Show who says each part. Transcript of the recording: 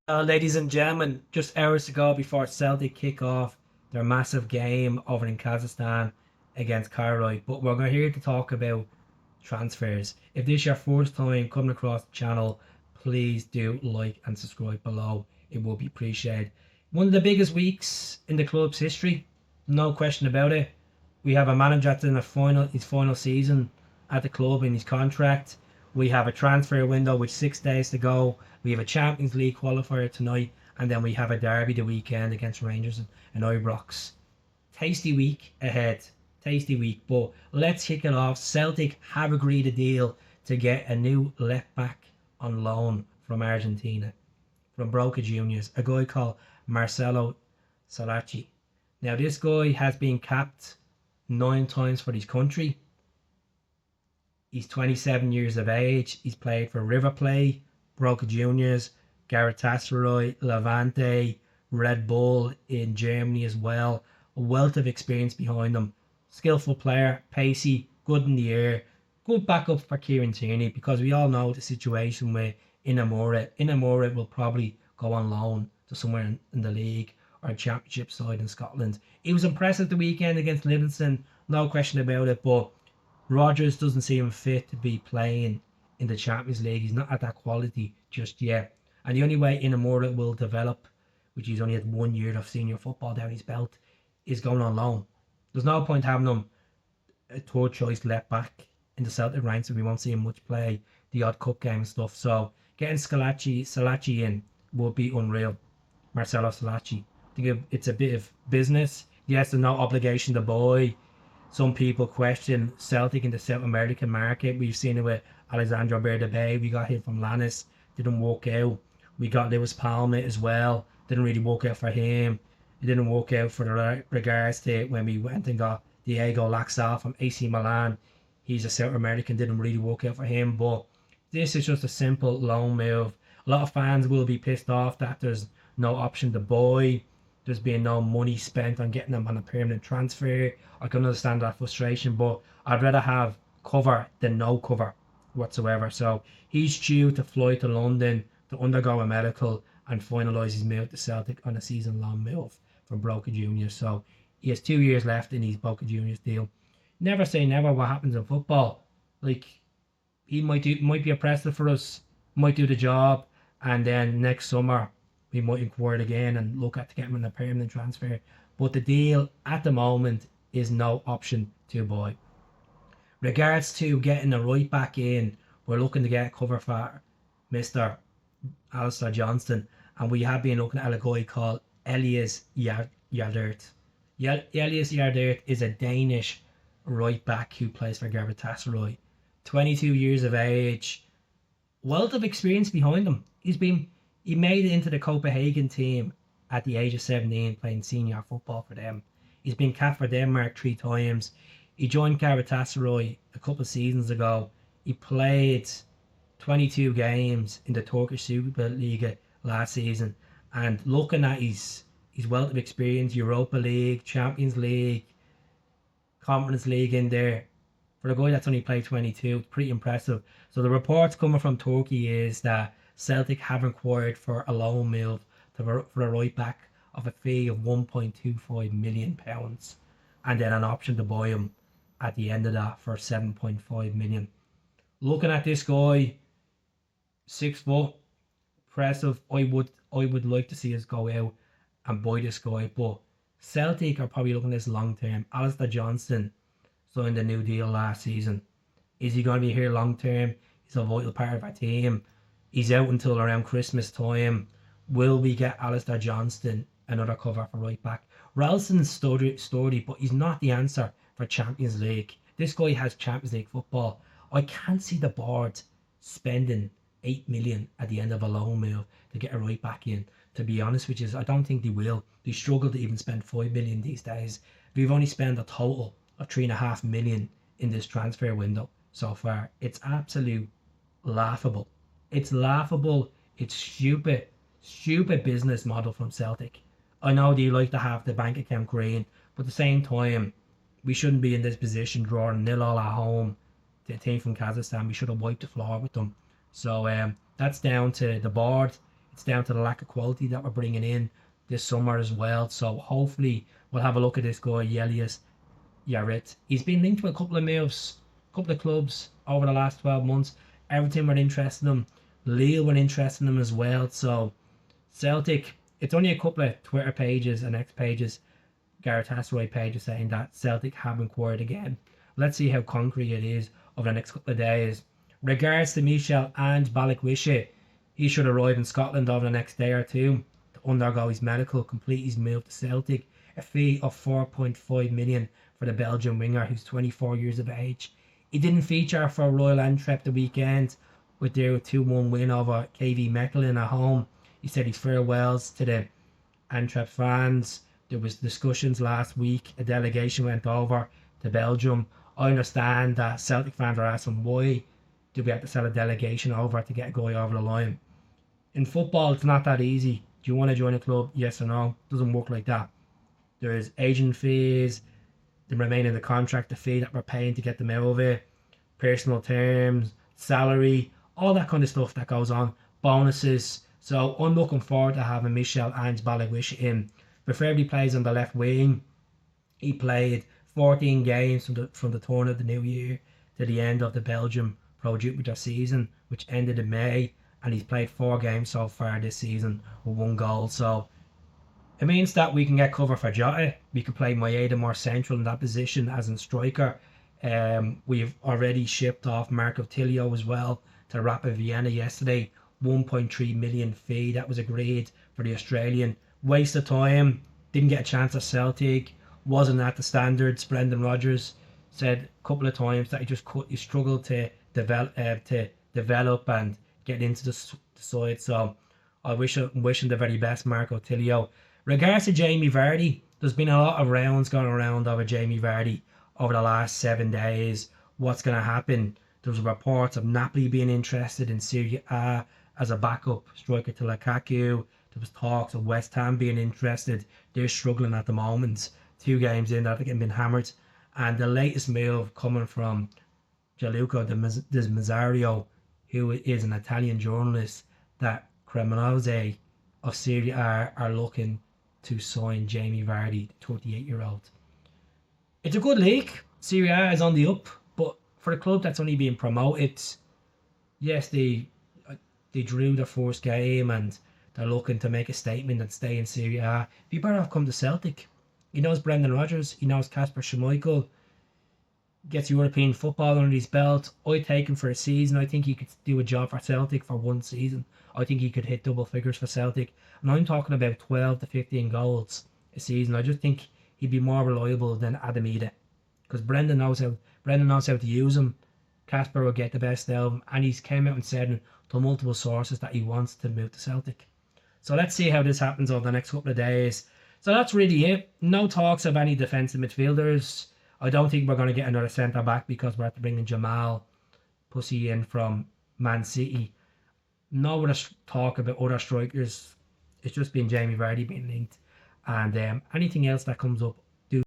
Speaker 1: Ladies and gentlemen, just hours to go before Celtic kick off their massive game over in Kazakhstan against Cairo. But we're here to talk about transfers. If this is your first time coming across the channel, please do like and subscribe below. It will be appreciated. One of the biggest weeks in the club's history, no question about it. We have a manager that's in his final season at the club in his contract. We have a transfer window with 6 days to go. We have a Champions League qualifier tonight, and then we have a derby the weekend against Rangers and Ibrox. Tasty week ahead. Tasty week. But let's kick it off. Celtic have agreed a deal to get a new left back on loan from Argentina, from Boca Juniors, a guy called Marcelo Saracchi. Now, this guy has been capped 9 times for his country. He's 27 years of age. He's played for River Plate, Boca Juniors, Galatasaray, Levante, Red Bull in Germany as well. A wealth of experience behind him. Skillful player, pacey, good in the air. Good backup for Kieran Tierney, because we all know the situation with Inamura. Inamura will probably go on loan to somewhere in the league or a championship side in Scotland. He was impressive the weekend against Livingston, no question about it, but Rodgers doesn't seem fit to be playing in the Champions League. He's not at that quality just yet. And the only way Inamura will develop, which he's only had 1 year of senior football down his belt, is going on loan. There's no point having him a third choice left back in the Celtic ranks if we won't see him much play the odd cup game and stuff. So getting Scalacci in would be unreal. Marcelo Scalacci. I think it's a bit of business. Yes, there's no obligation to buy. Some people question Celtic in the South American market. We've seen it with Alexandre Bernabe. We got him from Lannis. Didn't work out. We got Lewis Palmer as well. Didn't really work out for him. It didn't work out for the regards to when we went and got Diego Laxalt from AC Milan. He's a South American. Didn't really work out for him. But this is just a simple loan move. A lot of fans will be pissed off that there's no option to buy. There's been no money spent on getting them on a permanent transfer. I can understand that frustration, but I'd rather have cover than no cover whatsoever. So he's due to fly to London to undergo a medical and finalise his move to Celtic on a season-long move from Boca Juniors. So he has 2 years left in his Boca Juniors deal. Never say never what happens in football. Like, he might be impressive for us, might do the job, and then next summer we might inquire again and look at getting him a permanent transfer. But the deal at the moment is no option to buy. Regards to getting a right back in, we're looking to get cover for Mr. Alistair Johnston, and we have been looking at a guy called ELIAS JELERT. ELIAS JELERT is a Danish right back who plays for Galatasaray. 22 years of age, wealth of experience behind him. He made it into the Copenhagen team at the age of 17, playing senior football for them. He's been capped for Denmark 3 times. He joined Galatasaray a couple of seasons ago. He played 22 games in the Turkish Superliga last season. And looking at his wealth of experience, Europa League, Champions League, Conference League in there, for a guy that's only played 22, it's pretty impressive. So the reports coming from Turkey is that Celtic have inquired for a loan move for a right back of a fee of £1.25 million, and then an option to buy him at the end of that for 7.5 million. Looking at this guy, 6 foot, impressive. I would like to see us go out and buy this guy, but Celtic are probably looking at this long term. Alistair Johnston signed a new deal last season. Is he going to be here long term? He's a vital part of our team. He's out until around Christmas time. Will we get Alistair Johnston another cover for right back? Ralston's sturdy, but he's not the answer for Champions League. This guy has Champions League football. I can't see the board spending 8 million at the end of a loan move to get a right back in. To be honest with you, I don't think they will. They struggle to even spend 5 million these days. We've only spent a total of 3.5 million in this transfer window so far. It's absolute laughable. It's laughable. It's stupid business model from Celtic. I know they like to have the bank account green, but at the same time, we shouldn't be in this position drawing 0-0 at home to a team from Kazakhstan. We should have wiped the floor with them. So that's down to the board. It's down to the lack of quality that we're bringing in this summer as well. So hopefully we'll have a look at this guy, ELIAS. JELERT. He's been linked with a couple of moves, a couple of clubs over the last 12 months. Everton were interested in him. Lille were interested in him as well. So Celtic, it's only a couple of Twitter pages and X pages, Gareth Hasselroy pages saying that Celtic have inquired again. Let's see how concrete it is over the next couple of days. Regards to Michel and BALIKWISHA, he should arrive in Scotland over the next day or two to undergo his medical, complete his move to Celtic. A fee of 4.5 million for the Belgian winger, who's 24 years of age. He didn't feature for Royal Antwerp the weekend with their 2-1 win over KV Mechelen at home. He said his farewells to the Antwerp fans. There was discussions last week. A delegation went over to Belgium. I understand that Celtic fans are asking, why do we have to send a delegation over to get a guy over the line? In football, it's not that easy. Do you want to join a club? Yes or no? It doesn't work like that. There's agent fees, the remaining of the contract, the fee that we're paying to get them out of it, personal terms, salary, all that kind of stuff that goes on, bonuses. So I'm looking forward to having Michel and BALIKWISHA in. Preferably plays on the left wing. He played 14 games from the turn of the new year to the end of the Belgium Pro Jupiter season, which ended in May, and he's played 4 games so far this season with 1 goal. So it means that we can get cover for Jota. We can play Maeda more central in that position as in striker. We've already shipped off Marco Tilio as well to Rapid Vienna yesterday. 1.3 million fee that was agreed for the Australian. Waste of time. Didn't get a chance at Celtic. Wasn't at the standards. Brendan Rodgers said a couple of times that he struggled to develop and get into the side. So I'm wishing the very best, Marco Tilio. Regards to Jamie Vardy, there's been a lot of rounds going around over Jamie Vardy over the last 7 days. What's going to happen? There's reports of Napoli being interested in Serie A as a backup striker to Lukaku. There was talks of West Ham being interested. They're struggling at the moment. 2 games in that they've been hammered. And the latest move coming from Gianluca Di Mazzario, who is an Italian journalist, that Cremonese of Serie A are looking to sign Jamie Vardy, the 28-year-old. It's a good league. Serie A is on the up, but for a club that's only being promoted, yes, they drew their first game and they're looking to make a statement and stay in Serie A. Be better off come to Celtic. He knows Brendan Rodgers. He knows Kasper Schmeichel. Gets European football under his belt. I take him for a season. I think he could do a job for Celtic for 1 season. I think he could hit double figures for Celtic. And I'm talking about 12 to 15 goals a season. I just think he'd be more reliable than Adamida. Because Brendan knows how to use him. Kasper will get the best out of him. And he's came out and said to multiple sources that he wants to move to Celtic. So let's see how this happens over the next couple of days. So that's really it. No talks of any defensive midfielders. I don't think we're going to get another centre back because we're have to bring in Jamal Pussy in from Man City. No other talk about other strikers. It's just been Jamie Vardy being linked. And anything else that comes up,